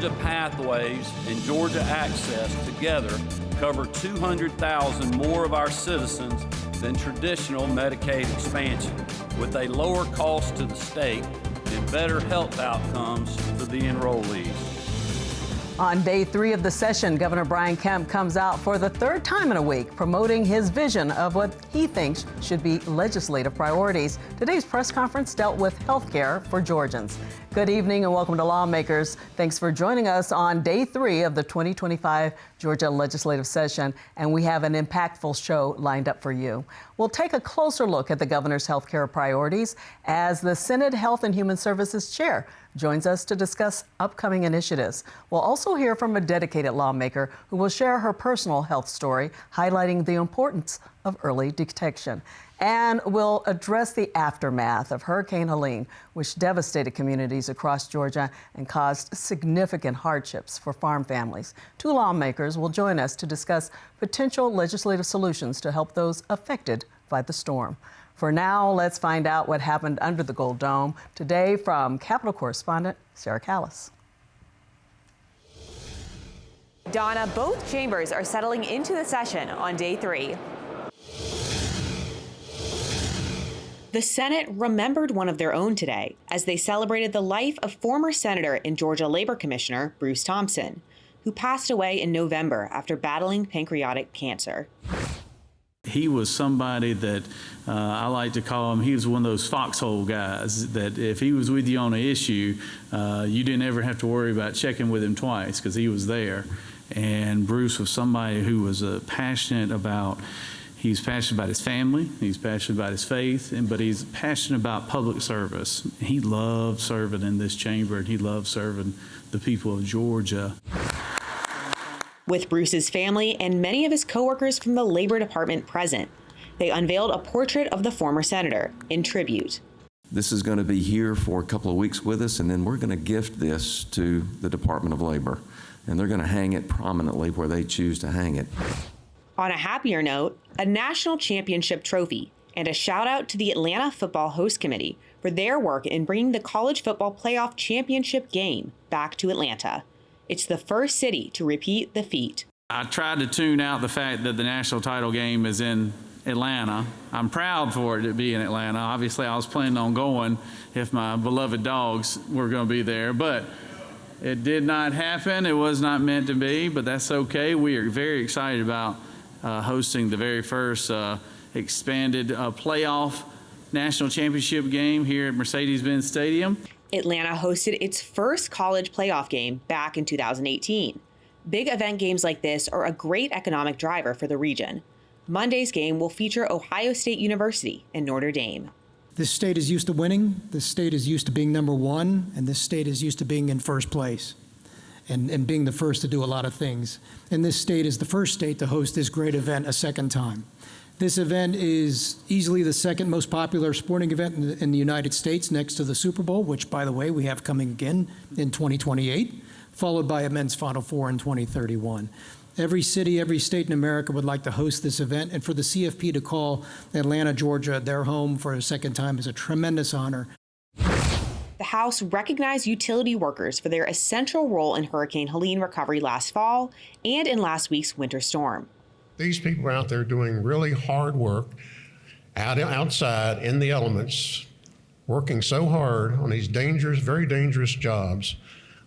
Georgia Pathways and Georgia Access together cover 200,000 more of our citizens than traditional Medicaid expansion, with a lower cost to the state and better health outcomes for the enrollees. On day 3 of the session, Governor Brian Kemp comes out for the 3rd time in a week, promoting his vision of what he thinks should be legislative priorities. Today's press conference dealt with health care for Georgians. Good evening and welcome to Lawmakers. Thanks for joining us on day 3 of the 2025 Georgia legislative session, and we have an impactful show lined up for you. We'll take a closer look at the governor's health care priorities as the Senate Health and Human Services Chair joins us to discuss upcoming initiatives. We'll also hear from a dedicated lawmaker who will share her personal health story, highlighting the importance of early detection. And we'll address the aftermath of Hurricane Helene, which devastated communities across Georgia and caused significant hardships for farm families. 2 lawmakers will join us to discuss potential legislative solutions to help those affected by the storm. For now, let's find out what happened under the Gold Dome. Today from Capitol correspondent Sarah Callis. Donna, both chambers are settling into the session on day 3. The Senate remembered one of their own today as they celebrated the life of former Senator and Georgia Labor Commissioner Bruce Thompson, who passed away in November after battling pancreatic cancer. He was somebody that I like to call him, he was one of those foxhole guys that if he was with you on an issue, you didn't ever have to worry about checking with him twice because he was there. And Bruce was somebody who was passionate about, he's passionate about his family, he's passionate about his faith, but he's passionate about public service. He loved serving in this chamber and he loved serving the people of Georgia. With Bruce's family and many of his coworkers from the Labor Department present, they unveiled a portrait of the former senator in tribute. This is going to be here for a couple of weeks with us, and then we're going to gift this to the Department of Labor, and they're going to hang it prominently where they choose to hang it. On a happier note, a national championship trophy and a shout out to the Atlanta Football Host Committee for their work in bringing the college football playoff championship game back to Atlanta. It's the first city to repeat the feat. I tried to tune out the fact that the national title game is in Atlanta. I'm proud for it to be in Atlanta. Obviously, I was planning on going if my beloved dogs were going to be there, but it did not happen. It was not meant to be, but that's okay. We are very excited about hosting the very first expanded playoff national championship game here at Mercedes-Benz Stadium. Atlanta hosted its first college playoff game back in 2018. Big event games like this are a great economic driver for the region. Monday's game will feature Ohio State University and Notre Dame. This state is used to winning, this state is used to being number 1, and this state is used to being in first place and being the first to do a lot of things. And this state is the first state to host this great event a second time. This event is easily the second most popular sporting event in the United States, next to the Super Bowl, which, by the way, we have coming again in 2028, followed by a men's Final Four in 2031. Every city, every state in America would like to host this event, and for the CFP to call Atlanta, Georgia, their home for a second time is a tremendous honor. The House recognized utility workers for their essential role in Hurricane Helene recovery last fall and in last week's winter storm. These people are out there doing really hard work outside in the elements, working so hard on these dangerous, very dangerous jobs.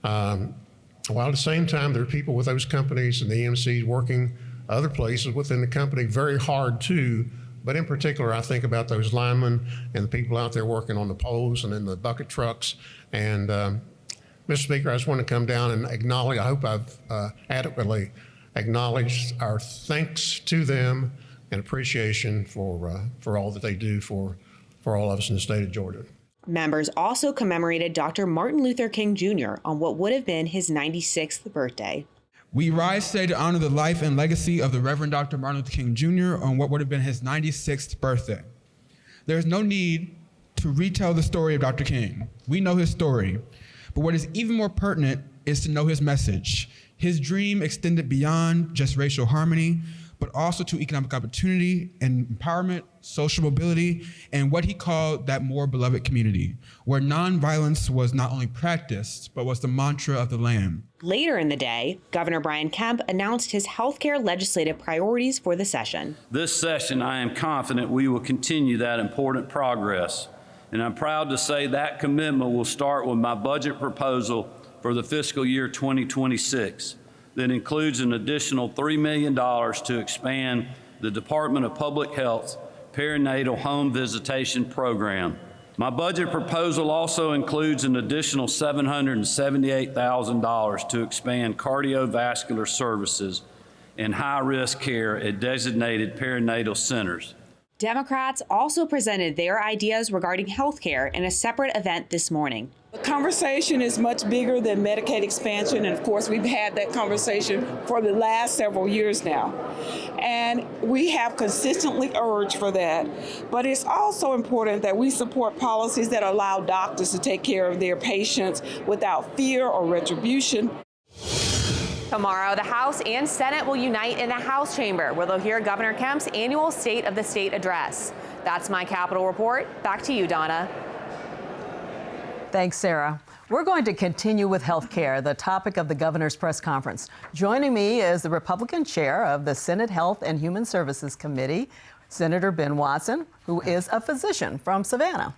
While at the same time, there are people with those companies and the EMCs working other places within the company very hard too. But in particular, I think about those linemen and the people out there working on the poles and in the bucket trucks. And Mr. Speaker, I just want to come down and acknowledge, I hope I've adequately acknowledged our thanks to them and appreciation for all that they do for all of us in the state of Georgia. Members also commemorated Dr. Martin Luther King Jr. on what would have been his 96th birthday. We rise today to honor the life and legacy of the Reverend Dr. Martin Luther King Jr. on what would have been his 96th birthday. There is no need to retell the story of Dr. King. We know his story, but what is even more pertinent is to know his message. His dream extended beyond just racial harmony, but also to economic opportunity and empowerment, social mobility, and what he called that more beloved community, where nonviolence was not only practiced, but was the mantra of the land. Later in the day, Governor Brian Kemp announced his healthcare legislative priorities for the session. This session, I am confident we will continue that important progress, and I'm proud to say that commitment will start with my budget proposal for the fiscal year 2026 that includes an additional $3 million to expand the Department of Public Health perinatal home visitation program. My budget proposal also includes an additional $778,000 to expand cardiovascular services and high-risk care at designated perinatal centers. Democrats also presented their ideas regarding health care in a separate event this morning. The conversation is much bigger than Medicaid expansion, and of course we've had that conversation for the last several years now. And we have consistently urged for that. But it's also important that we support policies that allow doctors to take care of their patients without fear or retribution. Tomorrow, the House and Senate will unite in the House chamber, where they'll hear Governor Kemp's annual State of the State address. That's my Capitol Report. Back to you, Donna. Thanks, Sarah. We're going to continue with health care, the topic of the governor's press conference. Joining me is the Republican chair of the Senate Health and Human Services Committee, Senator Ben Watson, who is a physician from Savannah.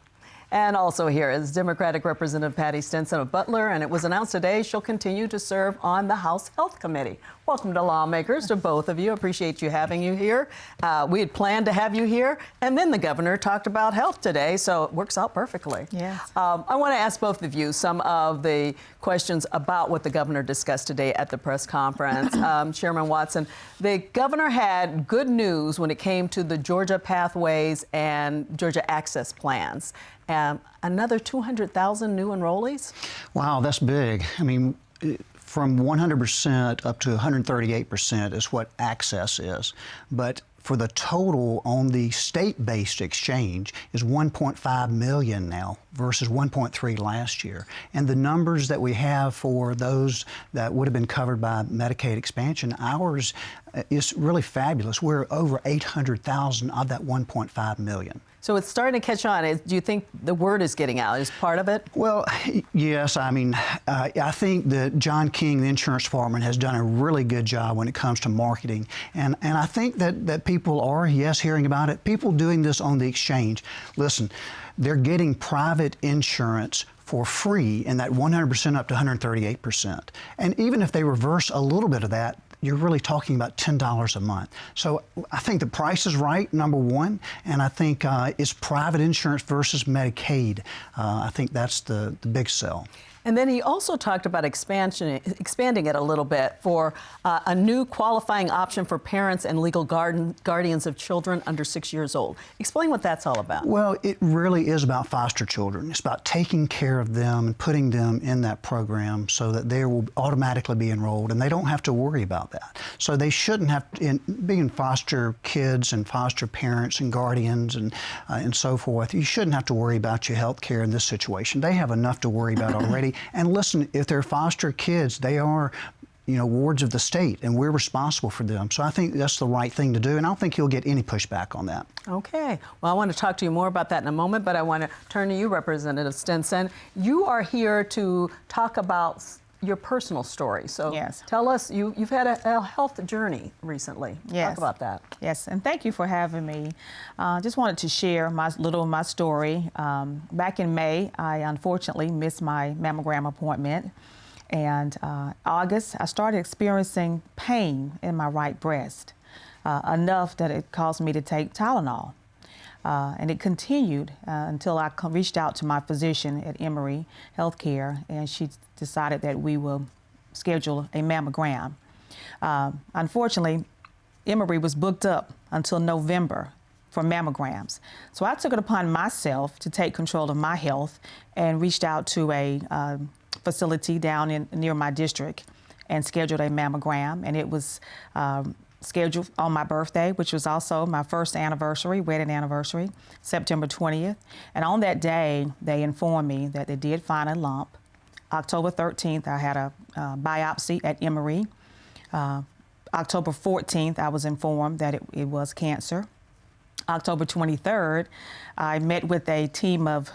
And also here is Democratic Representative Patti Stinson of Butler, and it was announced today she'll continue to serve on the House Health Committee. Welcome to Lawmakers, to both of you. Appreciate you having you here. We had planned to have you here, and then the governor talked about health today, so it works out perfectly. Yes. I want to ask both of you some of the questions about what the governor discussed today at the press conference. Chairman Watson, the governor had good news when it came to the Georgia Pathways and Georgia Access plans. Another 200,000 new enrollees? Wow, that's big. I mean, from 100% up to 138% is what access is. But for the total on the state-based exchange is 1.5 million now versus 1.3 last year. And the numbers that we have for those that would have been covered by Medicaid expansion, ours is really fabulous. We're over 800,000 of that 1.5 million. So it's starting to catch on. Do you think the word is getting out? Is part of it? Well, yes. I mean, I think that John King, the insurance department, has done a really good job when it comes to marketing. And I think that people are, yes, hearing about it. People doing this on the exchange. Listen, they're getting private insurance for free in that 100% up to 138%. And even if they reverse a little bit of that, you're really talking about $10 a month. So I think the price is right, number one, and I think it's private insurance versus Medicaid. I think that's the big sell. And then he also talked about expanding it a little bit for a new qualifying option for parents and legal guardians of children under 6 years old. Explain what that's all about. Well, it really is about foster children. It's about taking care of them and putting them in that program so that they will automatically be enrolled and they don't have to worry about that. So they shouldn't have, being foster kids and foster parents and guardians and so forth, you shouldn't have to worry about your health care in this situation. They have enough to worry about already. And listen, if they're foster kids, they are, wards of the state, and we're responsible for them. So I think that's the right thing to do, and I don't think you'll get any pushback on that. Okay. Well, I want to talk to you more about that in a moment, but I want to turn to you, Representative Stinson. You are here to talk about your personal story. So yes. Tell us, you've had a health journey recently. Yes. Talk about that. Yes, and thank you for having me. Just wanted to share my story. Back in May, I unfortunately missed my mammogram appointment. And August, I started experiencing pain in my right breast, enough that it caused me to take Tylenol. And it continued until I reached out to my physician at Emory Healthcare, and she decided that we will schedule a mammogram. Unfortunately, Emory was booked up until November for mammograms. So I took it upon myself to take control of my health and reached out to a facility down near my district and scheduled a mammogram, and it was scheduled on my birthday, which was also my first anniversary, wedding anniversary, September 20th. And on that day, they informed me that they did find a lump. October 13th, I had a biopsy at Emory. October 14th, I was informed that it was cancer. October 23rd, I met with a team of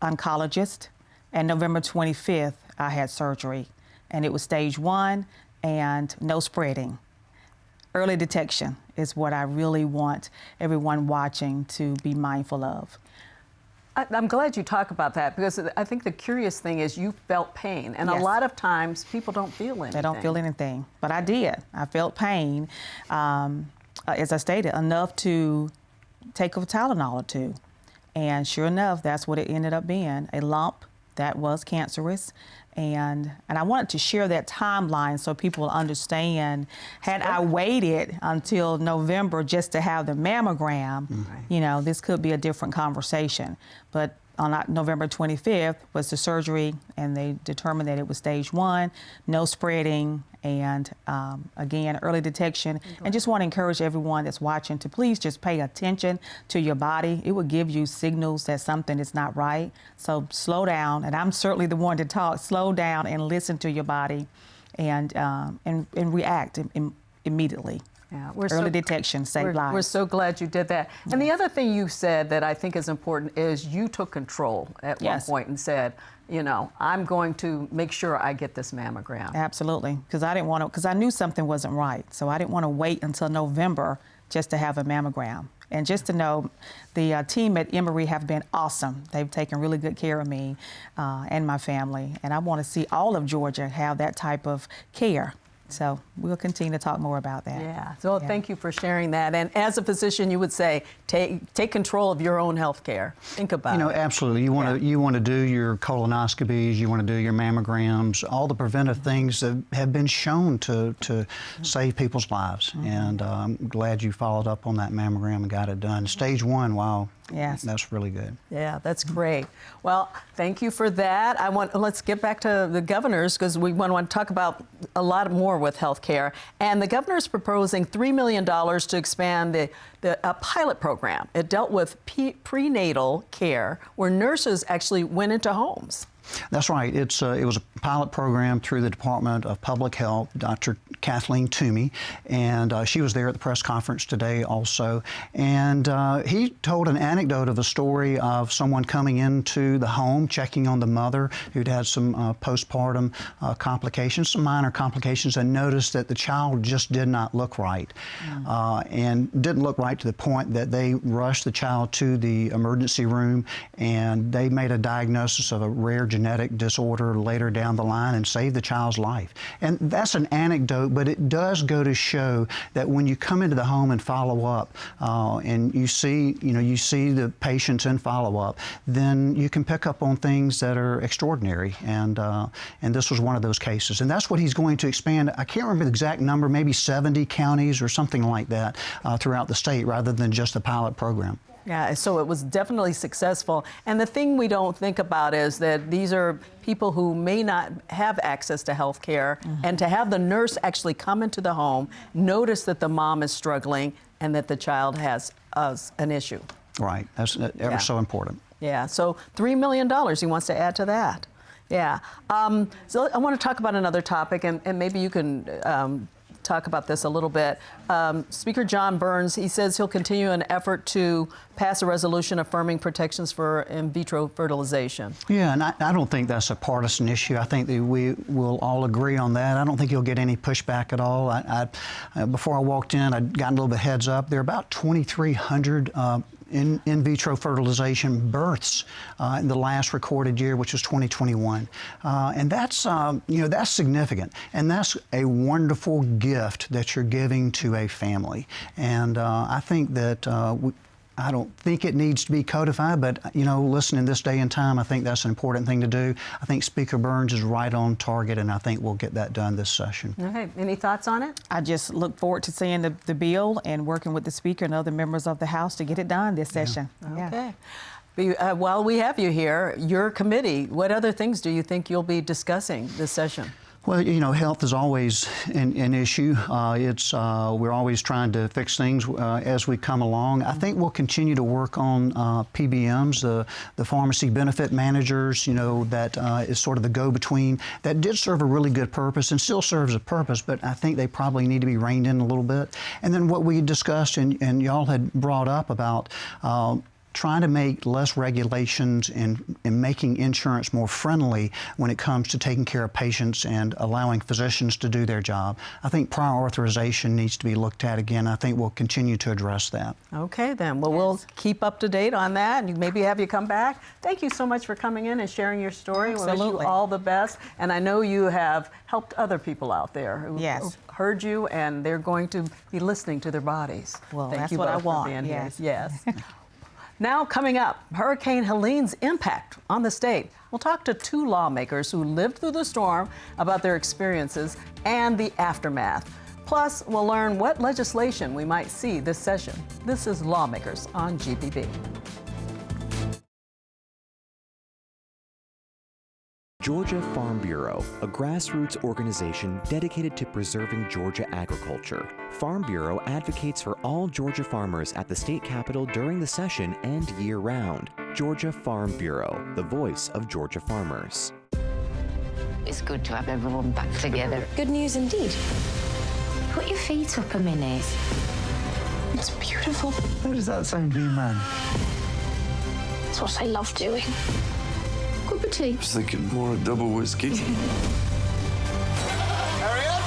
oncologists, and November 25th, I had surgery, and it was stage 1 and no spreading. Early detection is what I really want everyone watching to be mindful of. I'm glad you talk about that, because I think the curious thing is you felt pain, and Yes. a lot of times people don't feel anything. They don't feel anything, but I did. I felt pain, as I stated, enough to take a Tylenol or 2. And sure enough, that's what it ended up being, a lump that was cancerous. And I wanted to share that timeline so people will understand. Had I waited until November just to have the mammogram, you know, this could be a different conversation. But on November 25th was the surgery, and they determined that it was stage 1, no spreading, and again, early detection. And just want to encourage everyone that's watching to please just pay attention to your body. It will give you signals that something is not right. So slow down, and I'm certainly the one to talk. Slow down and listen to your body, and react immediately. Yeah, early detection saves lives. We're so glad you did that. And the other thing you said that I think is important is you took control at one point and said, you know, I'm going to make sure I get this mammogram. Absolutely, because I didn't want to, because I knew something wasn't right. So I didn't want to wait until November just to have a mammogram. And just to know, the team at Emory have been awesome. They've taken really good care of me and my family. And I want to see all of Georgia have that type of care. So we'll continue to talk more about that. Yeah. So thank you for sharing that. And as a physician, you would say, take control of your own health care. Think about it. You know, absolutely. You want to do your colonoscopies, you want to do your mammograms, all the preventive things that have been shown to save people's lives. And I'm glad you followed up on that mammogram and got it done. Stage 1, wow. Yes. That's really good. Yeah, that's great. Well, thank you for that. Let's get back to the governors, because we want to talk about a lot more with health care. And the governor's proposing $3 million to expand a pilot program. It dealt with prenatal care, where nurses actually went into homes. That's right. It was a pilot program through the Department of Public Health, Dr. Kathleen Toomey, and she was there at the press conference today also. And he told an anecdote of a story of someone coming into the home, checking on the mother who'd had some postpartum complications, some minor complications, and noticed that the child just did not look right. And didn't look right to the point that they rushed the child to the emergency room, and they made a diagnosis of a rare genetic disorder later down the line and saved the child's life. And that's an anecdote, but it does go to show that when you come into the home and follow up, and you see the patients in follow up, then you can pick up on things that are extraordinary. And this was one of those cases. And that's what he's going to expand. I can't remember the exact number, maybe 70 counties or something like that throughout the state, rather than just a pilot program. Yeah, so it was definitely successful. And the thing we don't think about is that these are people who may not have access to health care, and to have the nurse actually come into the home, notice that the mom is struggling and that the child has an issue. Right, that's ever so important. Yeah, so $3 million he wants to add to that. Yeah, so I want to talk about another topic, and maybe you can talk about this a little bit. Speaker John Burns, he says he'll continue an effort to pass a resolution affirming protections for in vitro fertilization. Yeah, and I don't think that's a partisan issue. I think that we will all agree on that. I don't think you'll get any pushback at all. Before I walked in, I'd gotten a little bit heads up. There are about 2,300 in vitro fertilization births in the last recorded year, which was 2021. And that's, that's significant. And that's a wonderful gift that you're giving to a family. And I think that I don't think it needs to be codified, but, listen, in this day and time, I think that's an important thing to do. I think Speaker Burns is right on target, and I think we'll get that done this session. Okay, any thoughts on it? I just look forward to seeing the bill and working with the Speaker and other members of the House to get it done this session. Okay. While we have you here, your committee, what other things do you think you'll be discussing this session? Well, you know, health is always an issue. We're always trying to fix things as we come along. I think we'll continue to work on PBMs, the pharmacy benefit managers, you know, that is sort of the go-between. That did serve a really good purpose and still serves a purpose, but I think they probably need to be reined in a little bit. And then what we discussed and y'all had brought up about trying to make less regulations and making insurance more friendly when it comes to taking care of patients and allowing physicians to do their job. I think prior authorization needs to be looked at again. I think we'll continue to address that. Okay, then. Well, we'll keep up to date on that and maybe have you come back. Thank you so much for coming in and sharing your story. Absolutely. We wish you all the best. And I know you have helped other people out there who Yes. heard you, and they're going to be listening to their bodies. Well, Thank that's you what I both for want. being Yes. here. Yes. Now, coming up, Hurricane Helene's impact on the state. We'll talk to two lawmakers who lived through the storm about their experiences and the aftermath. Plus, we'll learn what legislation we might see this session. This is Lawmakers on GPB. Georgia Farm Bureau, a grassroots organization dedicated to preserving Georgia agriculture. Farm Bureau advocates for all Georgia farmers at the state capitol during the session and year-round. Georgia Farm Bureau, the voice of Georgia farmers. It's good to have everyone back together. Good news indeed. Put your feet up a minute. It's beautiful. How does that sound to you, man? It's what I love doing. Cup of tea. I was thinking more double whiskey. Hurry up!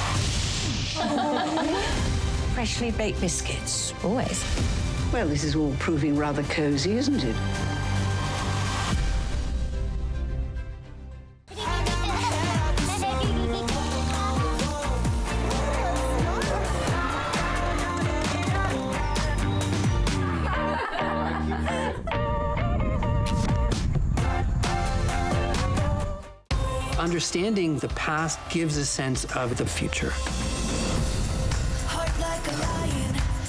Freshly baked biscuits, always. Well, this is all proving rather cozy, isn't it? Understanding the past gives a sense of the future.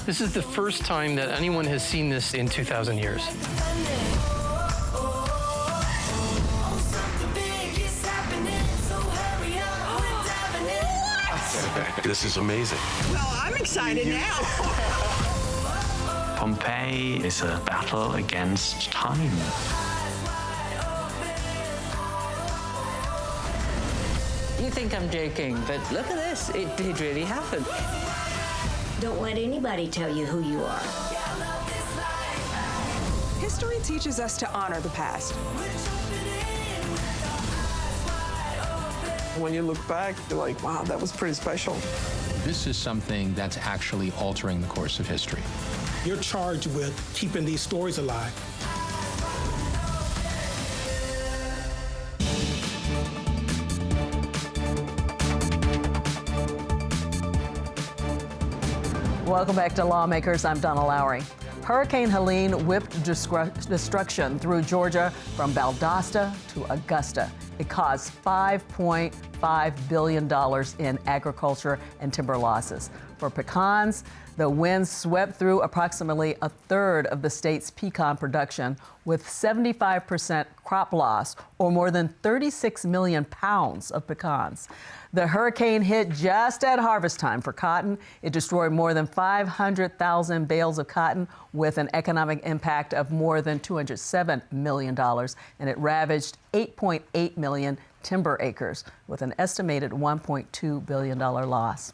This is the first time that anyone has seen this in 2,000 years. This is amazing. Well, I'm excited now. Pompeii is a battle against time. You think I'm joking, but look at this. It did really happen. Don't let anybody tell you who you are. History teaches us to honor the past. When you look back, you're like, wow, that was pretty special. This is something that's actually altering the course of history. You're charged with keeping these stories alive. Welcome back to Lawmakers. I'm Donna Lowry. Hurricane Helene whipped destruction through Georgia from Valdosta to Augusta. It caused $5.5 billion in agriculture and timber losses. For pecans, the winds swept through approximately a third of the state's pecan production, with 75% crop loss, or more than 36 million pounds of pecans. The hurricane hit just at harvest time for cotton. It destroyed more than 500,000 bales of cotton, with an economic impact of more than $207 million, and it ravaged 8.8 million timber acres, with an estimated $1.2 billion loss.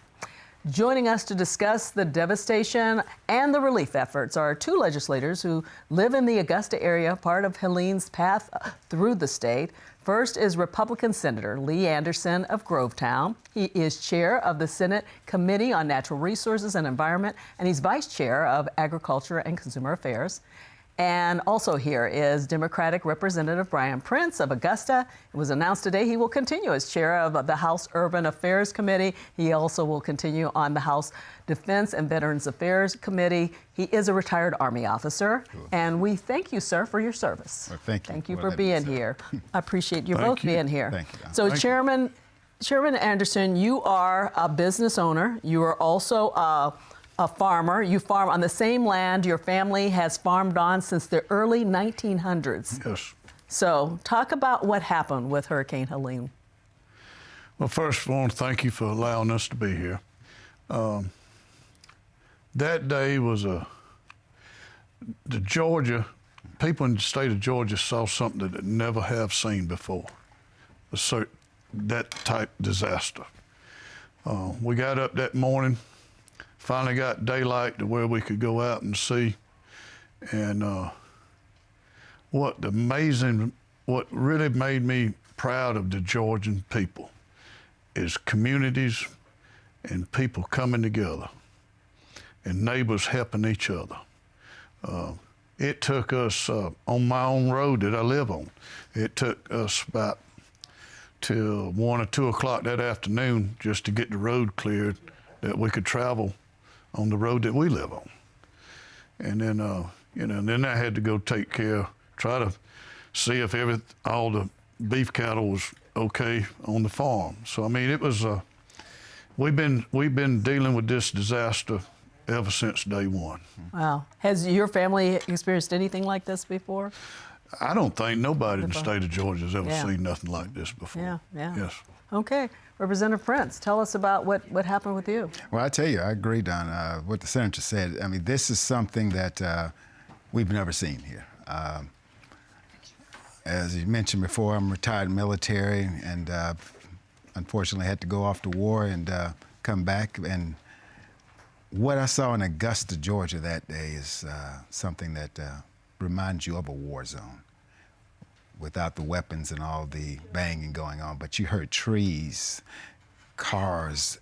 Joining us to discuss the devastation and the relief efforts are two legislators who live in the Augusta area, part of Helene's path through the state. First is Republican Senator Lee Anderson of Grovetown. He is chair of the Senate Committee on Natural Resources and Environment, and he's vice chair of Agriculture and Consumer Affairs. And also here is Democratic Representative Brian Prince of Augusta. It was announced today he will continue as chair of the House Urban Affairs Committee. He also will continue on the House Defense and Veterans Affairs Committee. He is a retired Army officer. Cool. And we thank you, sir, for your service. Well, thank you. Thank you for being here. I appreciate you both being here. Thank you. So, Chairman Anderson, you are a business owner. You are also a farmer. You farm on the same land your family has farmed on since the early 1900s. Yes. So talk about what happened with Hurricane Helene. Well, first, I want to thank you for allowing us to be here. That day was people in the state of Georgia saw something that they never have seen before, that type disaster. We got up that morning, finally got daylight to where we could go out and see. And what really made me proud of the Georgian people is communities and people coming together and neighbors helping each other. It took us, on my own road that I live on, it took us about till 1 or 2 o'clock that afternoon just to get the road cleared that we could travel on the road that we live on. And then, then I had to go try to see if all the beef cattle was okay on the farm. So I mean, it was we've been dealing with this disaster ever since day one. Wow. Has your family experienced anything like this before? I don't think nobody in the state of Georgia has ever seen nothing like this before. Yeah. Yes. Okay. Representative Prince, tell us about what happened with you. Well, I tell you, I agree, Donna, what the senator said. I mean, this is something that we've never seen here. As you mentioned before, I'm retired military and unfortunately had to go off to war and come back. And what I saw in Augusta, Georgia that day is something that reminds you of a war zone without the weapons and all the banging going on. But you heard trees, cars,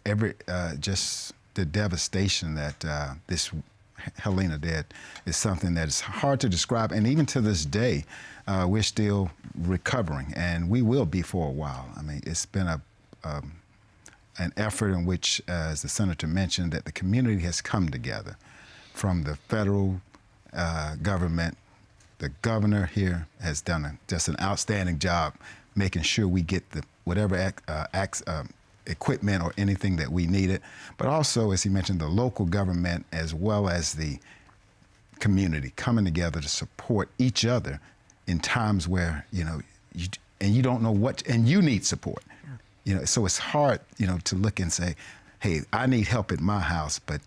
just the devastation that this Helene did is something that is hard to describe. And even to this day, we're still recovering, and we will be for a while. I mean, it's been an effort in which, as the senator mentioned, that the community has come together from the federal government. The governor here has done just an outstanding job making sure we get whatever equipment or anything that we needed, but also, as he mentioned, the local government as well as the community coming together to support each other in times where, you don't know what, and you need support. Yeah. So it's hard, to look and say, hey, I need help at my house, but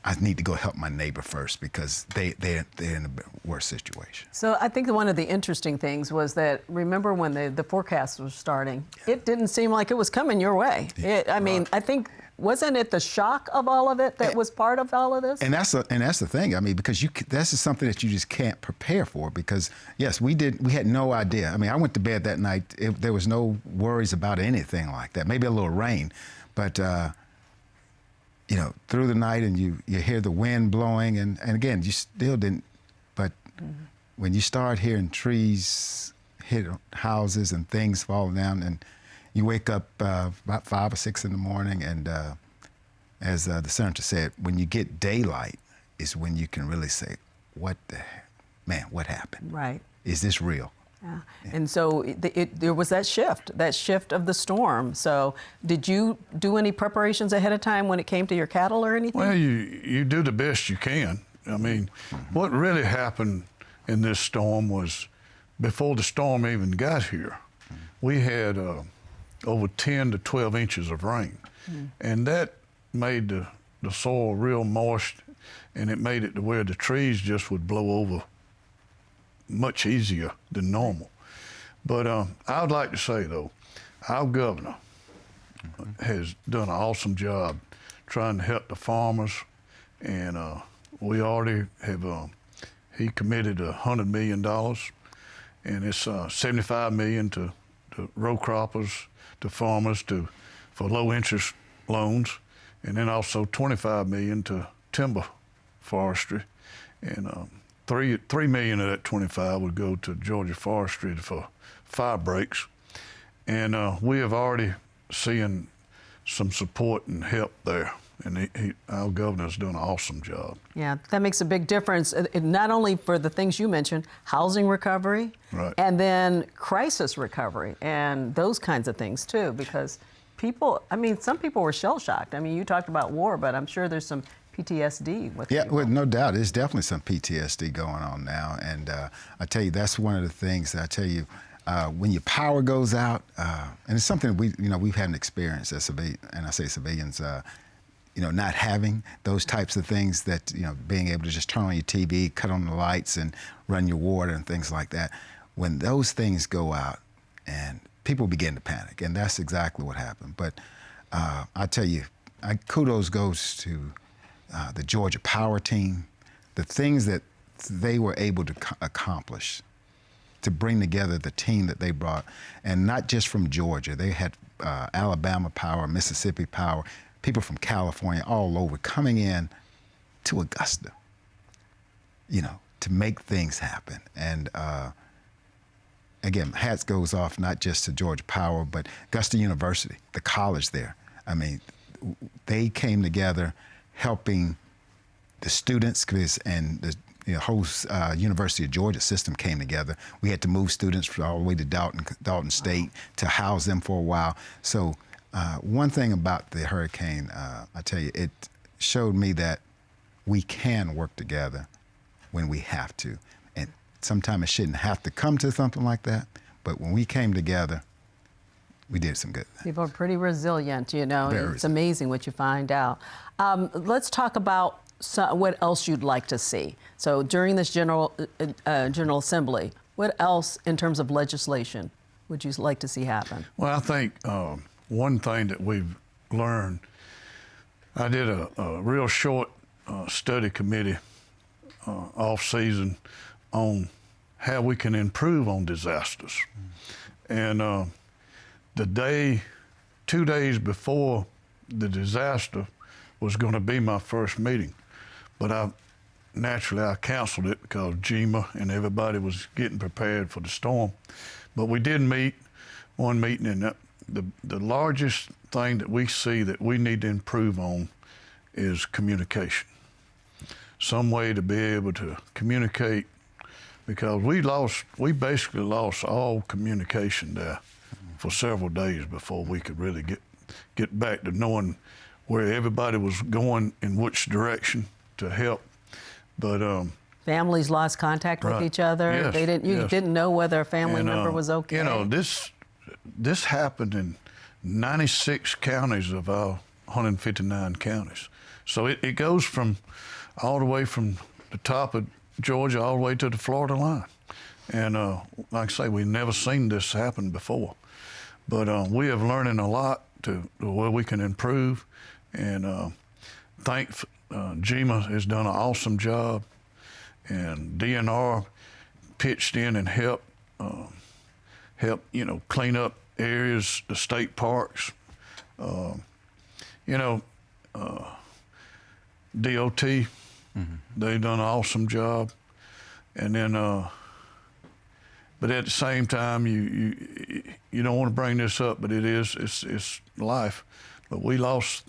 I need to go help my neighbor first because they're in a worse situation. So I think one of the interesting things was that, remember when the forecast was starting, it didn't seem like it was coming your way. I think, wasn't it the shock of all of it that was part of all of this? And that's the thing. I mean, because this is something that you just can't prepare for because, yes, we had no idea. I mean, I went to bed that night. There was no worries about anything like that. Maybe a little rain, but through the night and you hear the wind blowing and again, you still didn't, but when you start hearing trees hit houses and things fall down and you wake up about 5 or 6 in the morning and as the senator said, when you get daylight is when you can really say, what happened? Right. Is this real? Yeah. And so there was that shift of the storm. So did you do any preparations ahead of time when it came to your cattle or anything? Well, you do the best you can. I mean, what really happened in this storm was before the storm even got here, we had over 10 to 12 inches of rain. And that made the soil real moist, and it made it to where the trees just would blow over much easier than normal. But I would like to say, though, our governor has done an awesome job trying to help the farmers, and we already have, he committed $100 million, and it's $75 million to row croppers, to farmers, for low interest loans, and then also $25 million to timber forestry, and $3 million of that 25 would go to Georgia Forestry for fire breaks. And we have already seen some support and help there. And our governor's doing an awesome job. Yeah, that makes a big difference, not only for the things you mentioned, housing recovery, right, and then crisis recovery and those kinds of things too, because some people were shell-shocked. I mean, you talked about war, but I'm sure there's some PTSD with people. Well, no doubt. There's definitely some PTSD going on now. And I tell you, that's one of the things that I tell you, when your power goes out, and it's something we've had an experience as civilians, and I say civilians, not having those types of things that, being able to just turn on your TV, cut on the lights, and run your water and things like that. When those things go out, and people begin to panic, and that's exactly what happened. But I tell you, kudos goes to the Georgia Power team, the things that they were able to accomplish, to bring together the team that they brought, and not just from Georgia. They had Alabama Power, Mississippi Power, people from California, all over, coming in to Augusta, to make things happen. And again, hats goes off not just to Georgia Power, but Augusta University, the college there. I mean, they came together helping the students, and the whole University of Georgia system came together. We had to move students all the way to Dalton State to house them for a while. So one thing about the hurricane, I tell you, it showed me that we can work together when we have to. And sometimes it shouldn't have to come to something like that, but when we came together, we did some good things. People are pretty resilient, Very It's amazing what you find out. Let's talk about what else you'd like to see. So during this General Assembly, what else in terms of legislation would you like to see happen? Well, I think one thing that we've learned, I did a real short study committee off-season on how we can improve on disasters. And the day, 2 days before the disaster was going to be my first meeting. But I canceled it because GEMA and everybody was getting prepared for the storm. But we did meet one meeting, and the largest thing that we see that we need to improve on is communication. Some way to be able to communicate, because we basically lost all communication there for several days before we could really get back to knowing where everybody was going in which direction to help. But families lost contact with each other. Yes, they didn't know whether a family member was okay. This happened in 96 counties of our 159 counties. So it goes from all the way from the top of Georgia all the way to the Florida line. And like I say, we've never seen this happen before. But we have learning a lot to where we can improve. And GEMA has done an awesome job. And DNR pitched in and helped clean up areas, the state parks. DOT, they've done an awesome job. And then, but at the same time, you don't want to bring this up, but it's life. But we lost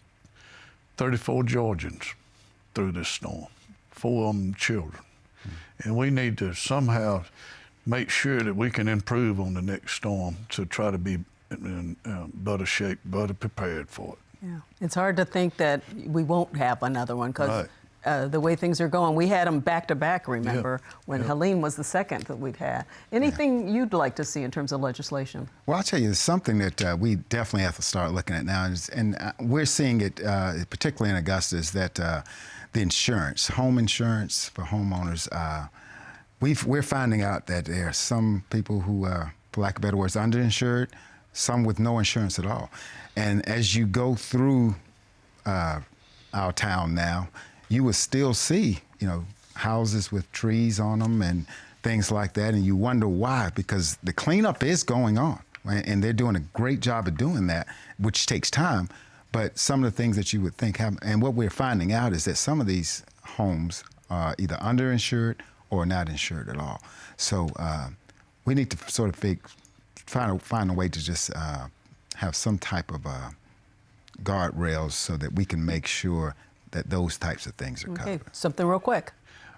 34 Georgians through this storm, 4 of them children. And we need to somehow make sure that we can improve on the next storm to try to be in better shape, better prepared for it. Yeah, it's hard to think that we won't have another one because the way things are going, we had them back to back, remember, when Helene was the second that we'd had. Anything you'd like to see in terms of legislation? Well, I'll tell you, it's something that we definitely have to start looking at now, and we're seeing it, particularly in Augusta, is that the insurance, home insurance for homeowners, we're finding out that there are some people who, for lack of better words, underinsured, some with no insurance at all. And as you go through our town now, you will still see, houses with trees on them and things like that, and you wonder why, because the cleanup is going on, right? And they're doing a great job of doing that, which takes time. But some of the things that you would think happen, and what we're finding out is that some of these homes are either underinsured or not insured at all. So we need to sort of find a way to just have some type of guardrails so that we can make sure that those types of things are covered. Okay, something real quick.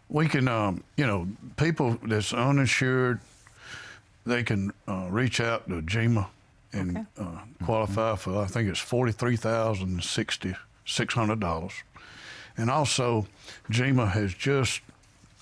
We can, people that's uninsured, they can reach out to GEMA and qualify for, I think it's $43,600. And also, GEMA has just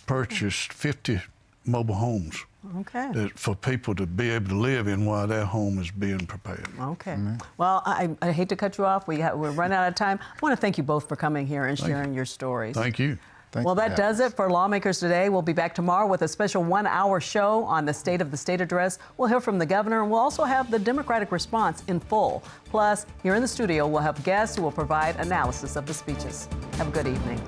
purchased 50 mobile homes. Okay. For people to be able to live in while their home is being prepared. Okay. Well, I hate to cut you off. We're running out of time. I want to thank you both for coming here and sharing your stories. Thank you. Well, that does it for Lawmakers Today. We'll be back tomorrow with a special 1-hour show on the State of the State address. We'll hear from the governor, and we'll also have the Democratic response in full. Plus, here in the studio, we'll have guests who will provide analysis of the speeches. Have a good evening.